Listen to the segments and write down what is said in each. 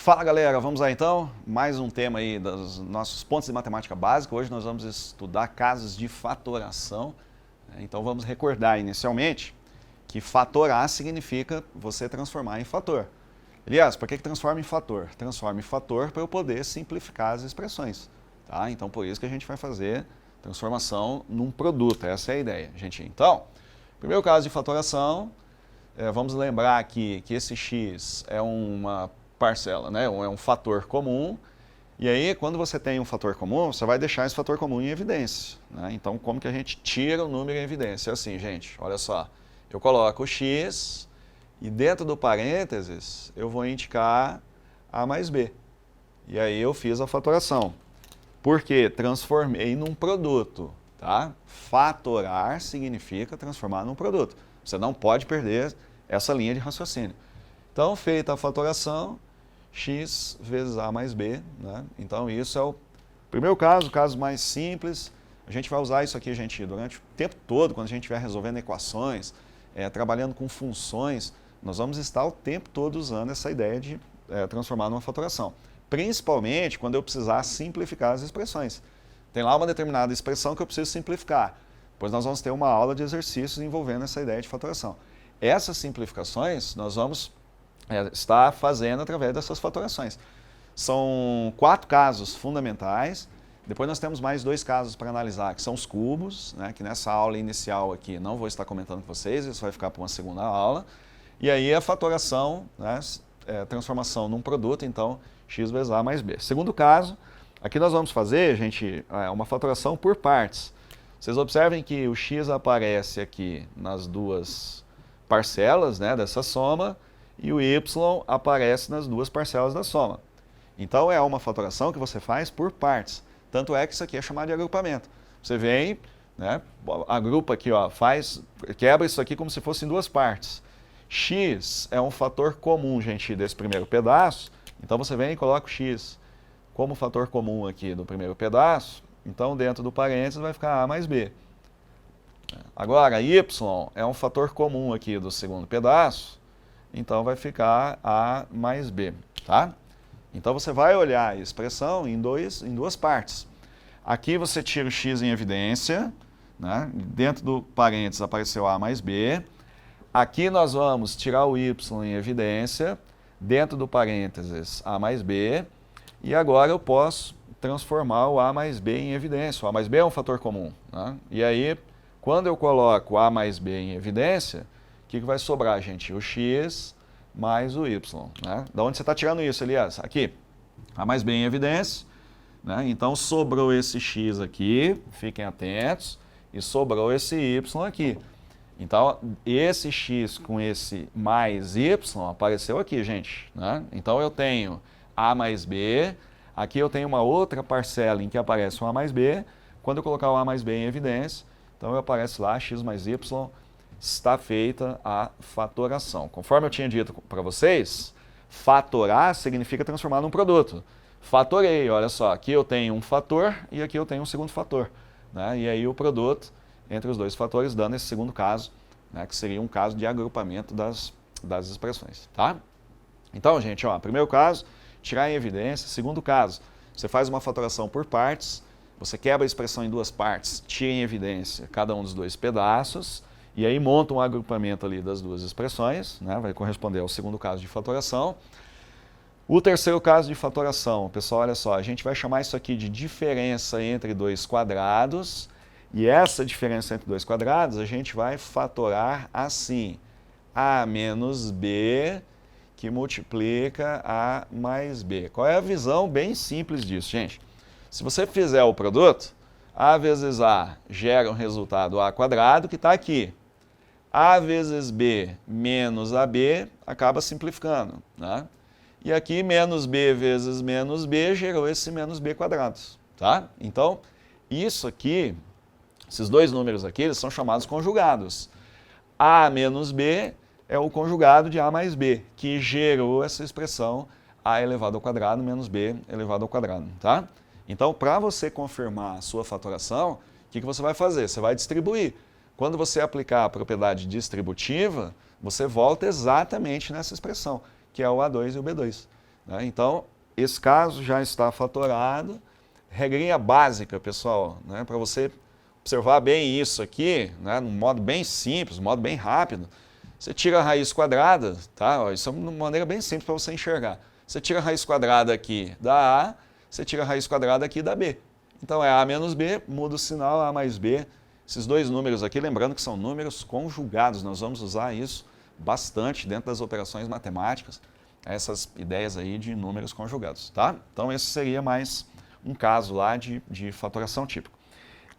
Fala galera, vamos lá então, mais um tema aí dos nossos pontos de matemática básica. Hoje nós vamos estudar casos de fatoração. Então vamos recordar inicialmente que fatorar significa você transformar em fator. Aliás, por que transforma em fator? Transforma em fator para eu poder simplificar as expressões. Tá? Então por isso que a gente vai fazer transformação num produto, essa é a ideia. Gente, então, primeiro caso de fatoração, vamos lembrar aqui que esse x é uma parcela, né? É um fator comum, e aí quando você tem um fator comum, você vai deixar esse fator comum em evidência. Né? Então como que a gente tira o número em evidência? É assim, gente, olha só, eu coloco o x e dentro do parênteses eu vou indicar a mais b. E aí eu fiz a fatoração, porque transformei num produto. Tá? Fatorar significa transformar num produto. Você não pode perder essa linha de raciocínio. Então, feita a fatoração, x vezes a mais b, né? Então isso é o primeiro caso, o caso mais simples. A gente vai usar isso aqui, gente, durante o tempo todo, quando a gente estiver resolvendo equações, trabalhando com funções, nós vamos estar o tempo todo usando essa ideia de transformar numa fatoração. Principalmente quando eu precisar simplificar as expressões. Tem lá uma determinada expressão que eu preciso simplificar. Pois nós vamos ter uma aula de exercícios envolvendo essa ideia de fatoração. Essas simplificações nós vamos está fazendo através dessas fatorações. São 4 casos fundamentais, depois nós temos mais 2 casos para analisar, que são os cubos, né, que nessa aula inicial aqui não vou estar comentando com vocês, isso vai ficar para uma segunda aula. E aí a fatoração, né, transformação num produto, então x vezes a mais b. Segundo caso, aqui nós vamos fazer, gente, uma fatoração por partes. Vocês observem que o x aparece aqui nas duas parcelas, né, dessa soma, e o y aparece nas duas parcelas da soma. Então é uma fatoração que você faz por partes. Tanto é que isso aqui é chamado de agrupamento. Você vem, né, agrupa aqui, ó, quebra isso aqui como se fosse em 2 partes. X é um fator comum, gente, desse primeiro pedaço. Então você vem e coloca o x como fator comum aqui do primeiro pedaço. Então dentro do parênteses vai ficar a mais b. Agora, y é um fator comum aqui do segundo pedaço. Então vai ficar a mais b, tá? Então você vai olhar a expressão em duas partes. Aqui você tira o x em evidência, né? Dentro do parênteses apareceu a mais b. Aqui nós vamos tirar o y em evidência, dentro do parênteses a mais b. E agora eu posso transformar o a mais b em evidência. O a mais b é um fator comum, né? E aí, quando eu coloco a mais b em evidência, o que vai sobrar, gente? O x mais o y. Né? Da onde você está tirando isso, Elias? Aqui. A mais b em evidência. Né? Então, sobrou esse x aqui, fiquem atentos, e sobrou esse y aqui. Então, esse x com esse mais y apareceu aqui, gente. Né? Então, eu tenho a mais b, aqui eu tenho uma outra parcela em que aparece o a mais b. Quando eu colocar o a mais b em evidência, então aparece lá x mais y, está feita a fatoração. Conforme eu tinha dito para vocês, fatorar significa transformar num produto. Fatorei, olha só, aqui eu tenho um fator e aqui eu tenho um segundo fator. Né? E aí o produto entre os 2 fatores, dando esse segundo caso, né, que seria um caso de agrupamento das expressões. Tá? Então, gente, ó, primeiro caso, tirar em evidência. Segundo caso, você faz uma fatoração por partes, você quebra a expressão em 2 partes, tira em evidência cada um dos 2 pedaços, e aí monta um agrupamento ali das 2 expressões, né? Vai corresponder ao segundo caso de fatoração. O terceiro caso de fatoração, pessoal, olha só, a gente vai chamar isso aqui de diferença entre 2 quadrados, e essa diferença entre 2 quadrados a gente vai fatorar assim, a menos b, que multiplica a mais b. Qual é a visão bem simples disso, gente? Se você fizer o produto, a vezes a gera um resultado a quadrado que está aqui. A vezes b menos ab acaba simplificando. Né? E aqui menos b vezes menos b gerou esse menos b quadrados. Tá? Então, isso aqui, esses 2 números aqui, eles são chamados conjugados. A menos b é o conjugado de a mais b, que gerou essa expressão a elevado ao quadrado menos b elevado ao quadrado. Tá? Então, para você confirmar a sua fatoração, o que você vai fazer? Você vai distribuir. Quando você aplicar a propriedade distributiva, você volta exatamente nessa expressão, que é o A2 e o B2. Né? Então, esse caso já está fatorado. Regrinha básica, pessoal, né? Para você observar bem isso aqui, né? Num modo bem simples, um modo bem rápido. Você tira a raiz quadrada, tá? Isso é uma maneira bem simples para você enxergar. Você tira a raiz quadrada aqui da A, você tira a raiz quadrada aqui da B. Então é A menos B, muda o sinal, A mais B. Esses dois números aqui, lembrando que são números conjugados, nós vamos usar isso bastante dentro das operações matemáticas, essas ideias aí de números conjugados, tá? Então esse seria mais um caso lá de fatoração típico.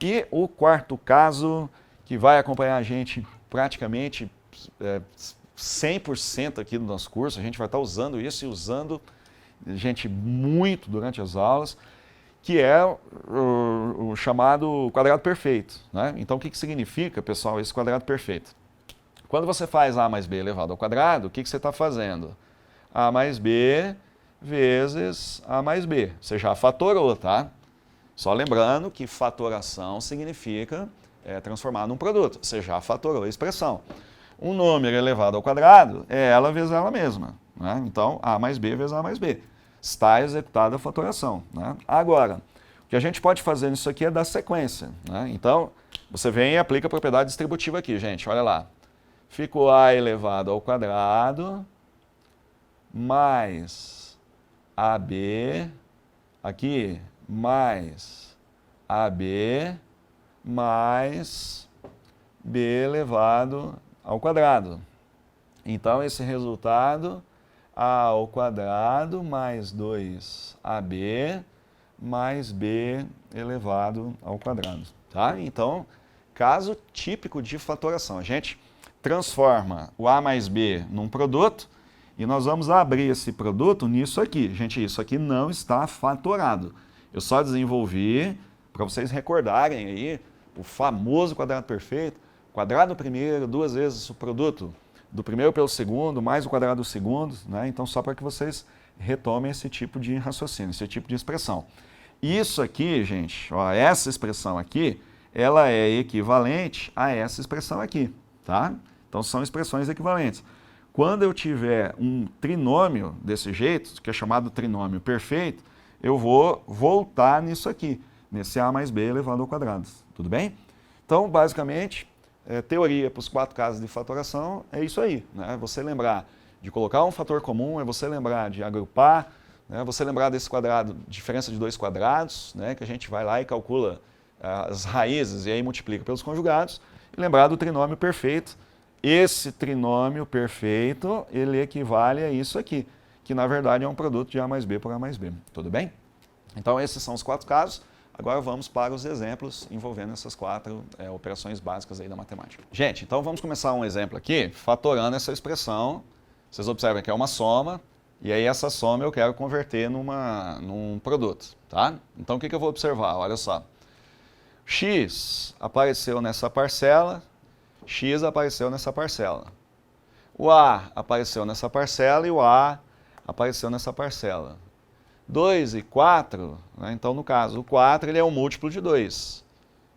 E o quarto caso, que vai acompanhar a gente praticamente 100% aqui do nosso curso, a gente vai estar usando isso e usando, gente, muito durante as aulas, que é o chamado quadrado perfeito. Né? Então, o que significa, pessoal, esse quadrado perfeito? Quando você faz A mais B elevado ao quadrado, o que você está fazendo? A mais B vezes A mais B. Você já fatorou, tá? Só lembrando que fatoração significa transformar num produto. Você já fatorou a expressão. Um número elevado ao quadrado é ela vezes ela mesma. Né? Então, A mais B vezes A mais B. Está executada a fatoração. Né? Agora, o que a gente pode fazer nisso aqui é dar sequência. Né? Então, você vem e aplica a propriedade distributiva aqui, gente. Olha lá. Fica o A elevado ao quadrado mais AB, aqui, mais AB, mais B elevado ao quadrado. Então, esse resultado, A ao quadrado mais 2AB mais B elevado ao quadrado. Tá? Então, caso típico de fatoração. A gente transforma o A mais B num produto e nós vamos abrir esse produto nisso aqui. Gente, isso aqui não está fatorado. Eu só desenvolvi para vocês recordarem aí o famoso quadrado perfeito. Quadrado primeiro, duas vezes o produto do primeiro pelo segundo, mais o quadrado do segundo. Né? Então, só para que vocês retomem esse tipo de raciocínio, esse tipo de expressão. Isso aqui, gente, ó, essa expressão aqui, ela é equivalente a essa expressão aqui. Tá? Então, são expressões equivalentes. Quando eu tiver um trinômio desse jeito, que é chamado trinômio perfeito, eu vou voltar nisso aqui, nesse A mais B elevado ao quadrado. Tudo bem? Então, basicamente, teoria para os 4 casos de fatoração é isso aí. Né? Você lembrar de colocar um fator comum, é você lembrar de agrupar, né? Você lembrar desse quadrado, diferença de 2 quadrados, né? Que a gente vai lá e calcula as raízes e aí multiplica pelos conjugados, e lembrar do trinômio perfeito. Esse trinômio perfeito, ele equivale a isso aqui, que na verdade é um produto de A mais B por A mais B. Tudo bem? Então esses são os 4 casos. Agora vamos para os exemplos envolvendo essas 4 operações básicas aí da matemática. Gente, então vamos começar um exemplo aqui, fatorando essa expressão. Vocês observam que é uma soma, e aí essa soma eu quero converter num produto. Tá? Então o que eu vou observar? Olha só. X apareceu nessa parcela, X apareceu nessa parcela. O A apareceu nessa parcela e o A apareceu nessa parcela. 2 e 4, né? Então no caso, o 4 ele é um múltiplo de 2.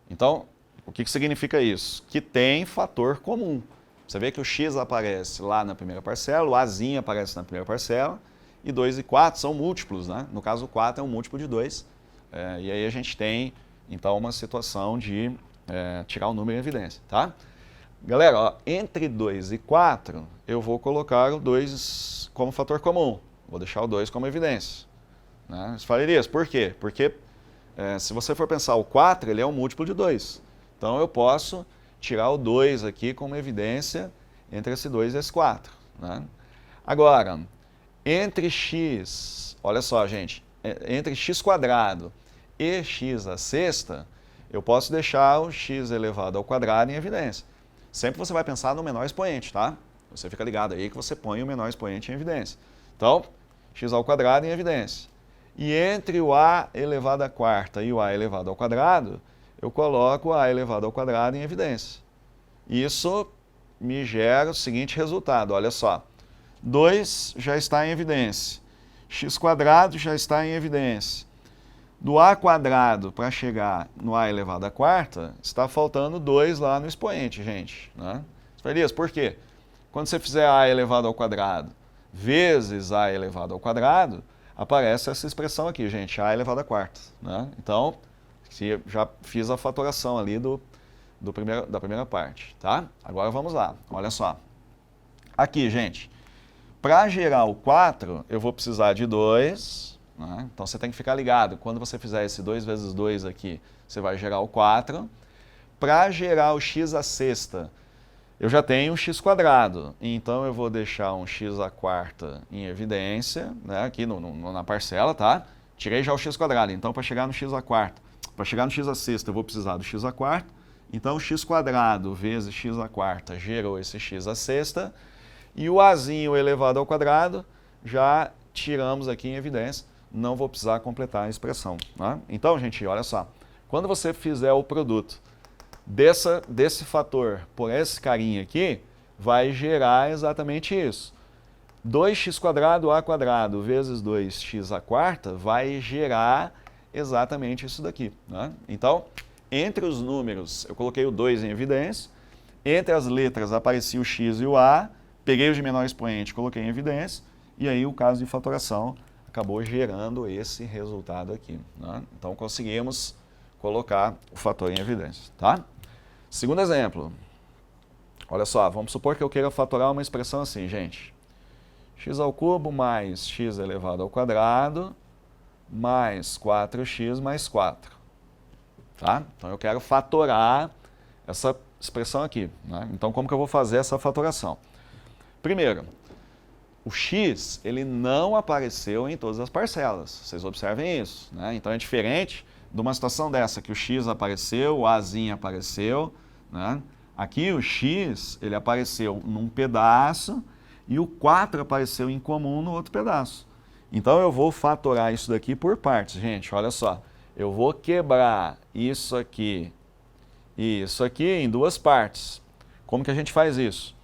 Então, o que significa isso? Que tem fator comum. Você vê que o X aparece lá na primeira parcela, o Azinho aparece na primeira parcela, e 2 e 4 são múltiplos. Né? No caso, o 4 é um múltiplo de 2. E aí a gente tem, então, uma situação de tirar o número em evidência. Tá? Galera, ó, entre 2 e 4, eu vou colocar o 2 como fator comum. Vou deixar o 2 como evidência. Né? Você falaria isso, por quê? Porque se você for pensar, o 4 ele é um múltiplo de 2. Então eu posso tirar o 2 aqui como evidência entre esse 2 e esse 4. Né? Agora, entre x, olha só gente, entre x quadrado e x à sexta, eu posso deixar o x elevado ao quadrado em evidência. Sempre você vai pensar no menor expoente, tá? Você fica ligado aí que você põe o menor expoente em evidência. Então, x ao quadrado em evidência. E entre o a elevado à quarta e o a elevado ao quadrado, eu coloco o a elevado ao quadrado em evidência. Isso me gera o seguinte resultado, olha só. 2 já está em evidência. X quadrado já está em evidência. Do a quadrado para chegar no a elevado à quarta, está faltando 2 lá no expoente, gente. Né? Você fala, Elias, por quê? Quando você fizer a elevado ao quadrado vezes a elevado ao quadrado, aparece essa expressão aqui, gente, a elevado à quarta. Né? Então, já fiz a fatoração ali da primeira parte. Tá? Agora vamos lá, olha só. Aqui, gente, para gerar o 4, eu vou precisar de 2. Né? Então, você tem que ficar ligado. Quando você fizer esse 2 vezes 2 aqui, você vai gerar o 4. Para gerar o x à sexta, eu já tenho um x quadrado. Então, eu vou deixar um x à quarta em evidência, né? Aqui na parcela, tá? Tirei já o x quadrado. Então, para chegar no x à quarta, para chegar no x à sexta, eu vou precisar do x à quarta. Então, x quadrado vezes x à quarta gerou esse x à sexta. E o azinho elevado ao quadrado, já tiramos aqui em evidência. Não vou precisar completar a expressão. Né? Então, gente, olha só. Quando você fizer o produto desse fator por esse carinha aqui, vai gerar exatamente isso. 2x quadrado a quadrado vezes 2x à quarta vai gerar exatamente isso daqui. Né? Então, entre os números, eu coloquei o 2 em evidência. Entre as letras aparecia o x e o a. Peguei o de menor expoente, coloquei em evidência. E aí o caso de fatoração acabou gerando esse resultado aqui. Né? Então, conseguimos colocar o fator em evidência. Tá? Segundo exemplo, olha só, vamos supor que eu queira fatorar uma expressão assim, gente. X ao cubo mais x elevado ao quadrado mais 4x mais 4. Tá? Então eu quero fatorar essa expressão aqui. Né? Então como que eu vou fazer essa fatoração? Primeiro, o x ele não apareceu em todas as parcelas. Vocês observem isso. Né? Então é diferente de uma situação dessa, que o x apareceu, o azinho apareceu. Né? Aqui o x ele apareceu num pedaço e o 4 apareceu em comum no outro pedaço. Então eu vou fatorar isso daqui por partes. Gente, olha só. Eu vou quebrar isso aqui e isso aqui em duas partes. Como que a gente faz isso?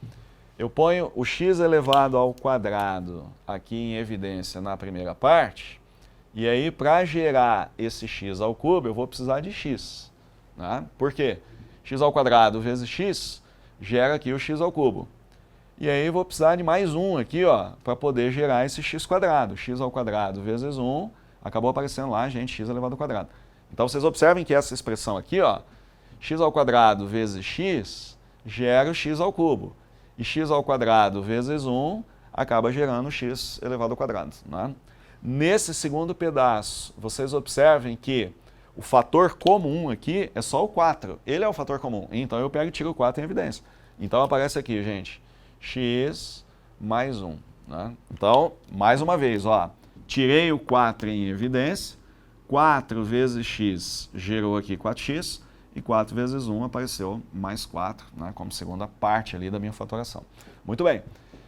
Eu ponho o x elevado ao quadrado aqui em evidência na primeira parte. E aí, para gerar esse x ao cubo, eu vou precisar de x. Né? Por quê? X ao quadrado vezes x gera aqui o x ao cubo. E aí eu vou precisar de mais um aqui, ó, para poder gerar esse x quadrado. X ao quadrado vezes 1, acabou aparecendo lá, gente, x elevado ao quadrado. Então vocês observem que essa expressão aqui, ó, x ao quadrado vezes x gera o x ao cubo. E x ao quadrado vezes 1 acaba gerando x elevado ao quadrado. Né? Nesse segundo pedaço, vocês observem que o fator comum aqui é só o 4. Ele é o fator comum. Então eu pego e tiro o 4 em evidência. Então aparece aqui, gente, x mais 1. Né? Então, mais uma vez, ó, tirei o 4 em evidência. 4 vezes x gerou aqui 4x. E 4 vezes 1 apareceu mais 4, né, como segunda parte ali da minha fatoração. Muito bem.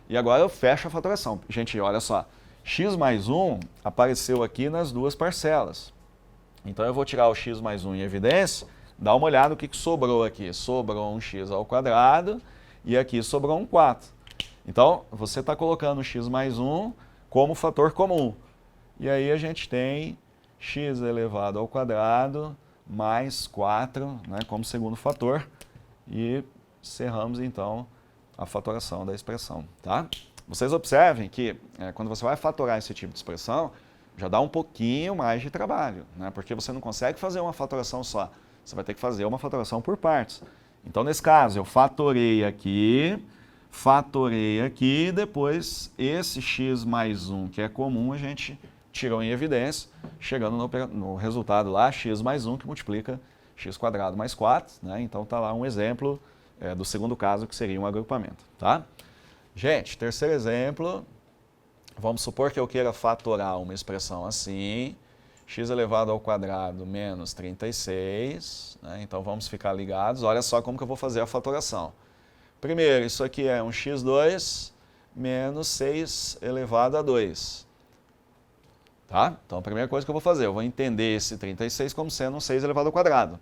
E agora eu fecho a fatoração. Gente, olha só. X mais 1 apareceu aqui nas duas parcelas. Então eu vou tirar o x mais 1 em evidência, dá uma olhada no que sobrou aqui. Sobrou um x ao quadrado e aqui sobrou um 4. Então você está colocando o x mais 1 como fator comum. E aí a gente tem x elevado ao quadrado mais 4, né, como segundo fator. E cerramos então a fatoração da expressão. Tá? Vocês observem que quando você vai fatorar esse tipo de expressão, já dá um pouquinho mais de trabalho, né? Porque você não consegue fazer uma fatoração só. Você vai ter que fazer uma fatoração por partes. Então, nesse caso, eu fatorei aqui, depois esse x mais 1, que é comum, a gente tirou em evidência, chegando no resultado lá, x mais 1, que multiplica x quadrado mais 4. Né? Então, está lá um exemplo do segundo caso, que seria um agrupamento. Tá? Gente, terceiro exemplo. Vamos supor que eu queira fatorar uma expressão assim, x elevado ao quadrado menos 36. Né? Então vamos ficar ligados. Olha só como que eu vou fazer a fatoração. Primeiro, isso aqui é um x2 menos 6 elevado a 2. Tá? Então a primeira coisa que eu vou fazer, eu vou entender esse 36 como sendo um 6 elevado ao quadrado.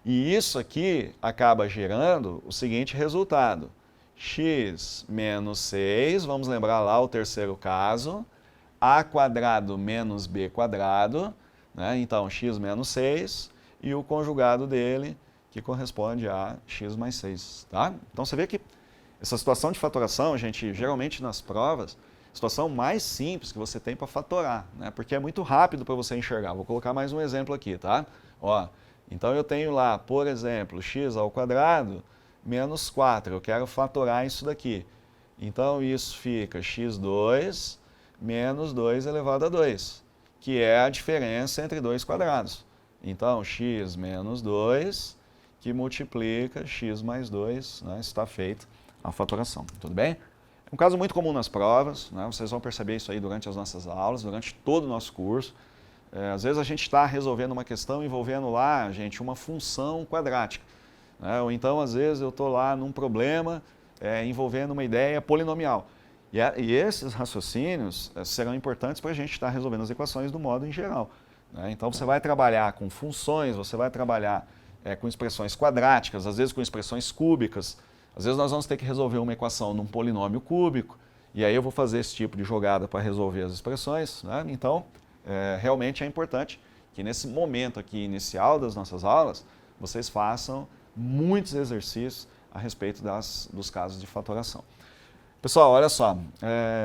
E isso aqui acaba gerando o seguinte resultado. X menos 6, vamos lembrar lá o terceiro caso, a quadrado menos b quadrado, né? Então x menos 6 e o conjugado dele, que corresponde a x mais 6. Tá? Então você vê que essa situação de fatoração, gente, geralmente nas provas, situação mais simples que você tem para fatorar, né? Porque é muito rápido para você enxergar. Vou colocar mais um exemplo aqui, tá? Ó, então eu tenho lá, por exemplo, x ao quadrado menos 4. Eu quero fatorar isso daqui. Então isso fica x2 menos 2 elevado a 2, que é a diferença entre dois quadrados. Então x menos 2, que multiplica x mais 2, né? Está feita a fatoração. Tudo bem? É um caso muito comum nas provas, né? Vocês vão perceber isso aí durante as nossas aulas, durante todo o nosso curso. Às vezes a gente está resolvendo uma questão envolvendo lá, gente, uma função quadrática, né? Ou então, às vezes, eu estou lá num problema envolvendo uma ideia polinomial. E esses raciocínios serão importantes para a gente estar resolvendo as equações do modo em geral, né? Então, você vai trabalhar com funções, você vai trabalhar com expressões quadráticas, às vezes com expressões cúbicas. Às vezes nós vamos ter que resolver uma equação num polinômio cúbico, e aí eu vou fazer esse tipo de jogada para resolver as expressões, né? Então, realmente é importante que nesse momento aqui inicial das nossas aulas, vocês façam muitos exercícios a respeito dos casos de fatoração. Pessoal, olha só,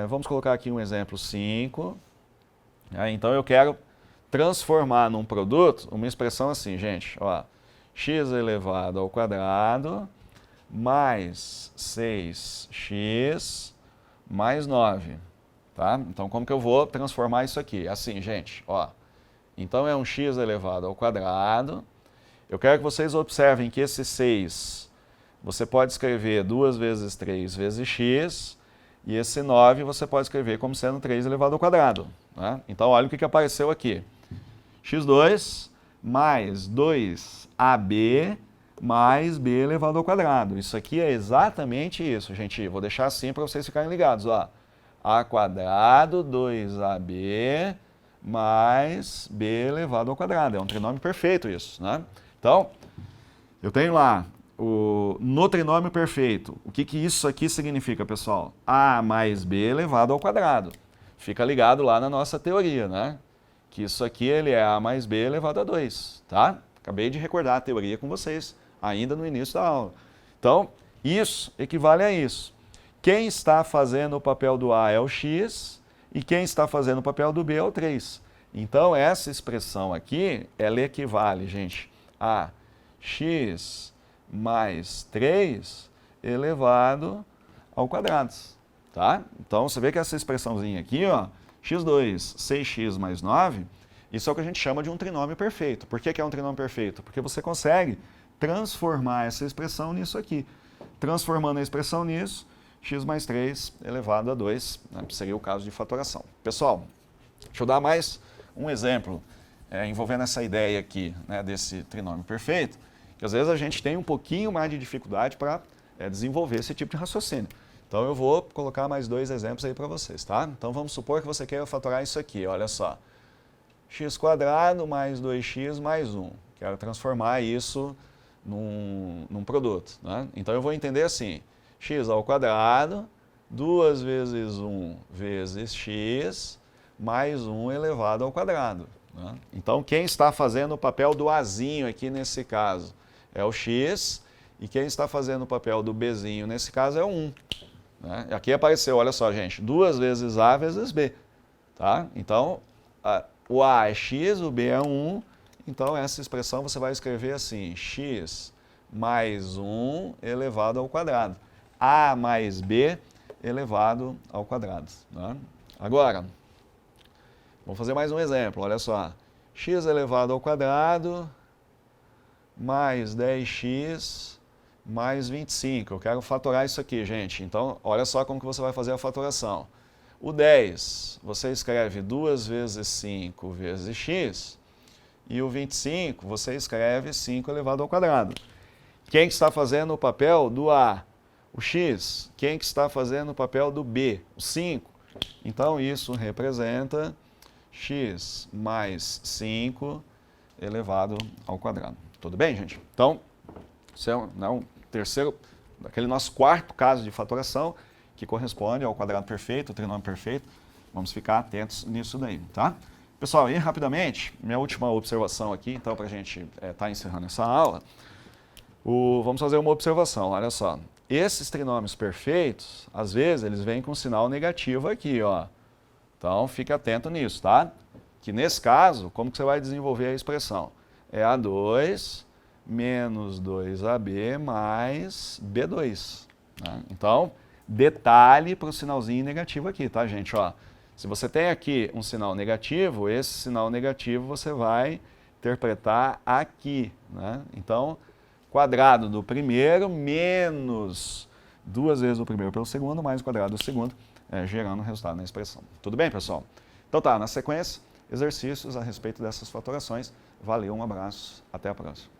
vamos colocar aqui um exemplo 5. Então eu quero transformar num produto uma expressão assim, gente, ó, x elevado ao quadrado mais 6x mais 9, tá? Então, como que eu vou transformar isso aqui? Assim, gente, ó. Então, é um x elevado ao quadrado. Eu quero que vocês observem que esse 6, você pode escrever 2 vezes 3 vezes x, e esse 9 você pode escrever como sendo 3 elevado ao quadrado, né? Então, olha o que apareceu aqui. x2 mais 2ab mais b elevado ao quadrado. Isso aqui é exatamente isso, gente. Vou deixar assim para vocês ficarem ligados, ó. A quadrado 2ab mais b elevado ao quadrado. É um trinômio perfeito isso, né? Então, eu tenho lá, no trinômio perfeito, o que isso aqui significa, pessoal? A mais b elevado ao quadrado. Fica ligado lá na nossa teoria, né? Que isso aqui ele é a mais b elevado a 2, tá? Acabei de recordar a teoria com vocês, ainda no início da aula. Então, isso equivale a isso. Quem está fazendo o papel do A é o x, e quem está fazendo o papel do B é o 3. Então, essa expressão aqui, ela equivale, gente, a x mais 3 elevado ao quadrado, tá? Então, você vê que essa expressãozinha aqui, ó, x2, 6x mais 9, isso é o que a gente chama de um trinômio perfeito. Por que é um trinômio perfeito? Porque você consegue transformar essa expressão nisso aqui. Transformando a expressão nisso, x mais 3 elevado a 2, né, seria o caso de fatoração. Pessoal, deixa eu dar mais um exemplo envolvendo essa ideia aqui, né, desse trinômio perfeito, que às vezes a gente tem um pouquinho mais de dificuldade para desenvolver esse tipo de raciocínio. Então eu vou colocar mais 2 exemplos aí para vocês, tá? Então vamos supor que você queira fatorar isso aqui, olha só. x² mais 2x mais 1. Quero transformar isso num produto, né? Então eu vou entender assim, x ao quadrado, 2 vezes 1 vezes x, mais 1 elevado ao quadrado, né? Então quem está fazendo o papel do azinho aqui nesse caso é o x, e quem está fazendo o papel do bzinho nesse caso é o 1. Né? Aqui apareceu, olha só, gente, 2 vezes a vezes b, tá? Então, o a é x, o b é 1, então essa expressão você vai escrever assim, x mais 1 elevado ao quadrado. A mais b elevado ao quadrado, né? Agora, vamos fazer mais um exemplo, olha só. X elevado ao quadrado mais 10x mais 25. Eu quero fatorar isso aqui, gente. Então, olha só como que você vai fazer a fatoração. O 10, você escreve 2 vezes 5 vezes x, e o 25, você escreve 5 elevado ao quadrado. Quem que está fazendo o papel do A? O x. Quem que está fazendo o papel do B? O 5. Então, isso representa x mais 5 elevado ao quadrado. Tudo bem, gente? Então, esse é um terceiro, aquele nosso quarto caso de fatoração, que corresponde ao quadrado perfeito, o trinômio perfeito. Vamos ficar atentos nisso daí, tá? Pessoal, e rapidamente, minha última observação aqui, então, para a gente estar encerrando essa aula, vamos fazer uma observação, olha só. esses trinômios perfeitos, às vezes, eles vêm com sinal negativo aqui, ó. Então, fique atento nisso, tá? Que nesse caso, como que você vai desenvolver a expressão? É A2 menos 2AB mais B2. Né? Então, detalhe para o sinalzinho negativo aqui, tá, gente? Ó, se você tem aqui um sinal negativo, esse sinal negativo você vai interpretar aqui. Né? Então, quadrado do primeiro menos 2 vezes o primeiro pelo segundo, mais o quadrado do segundo, gerando o resultado na expressão. Tudo bem, pessoal? Então tá, na sequência, exercícios a respeito dessas fatorações. Valeu, um abraço, até a próxima.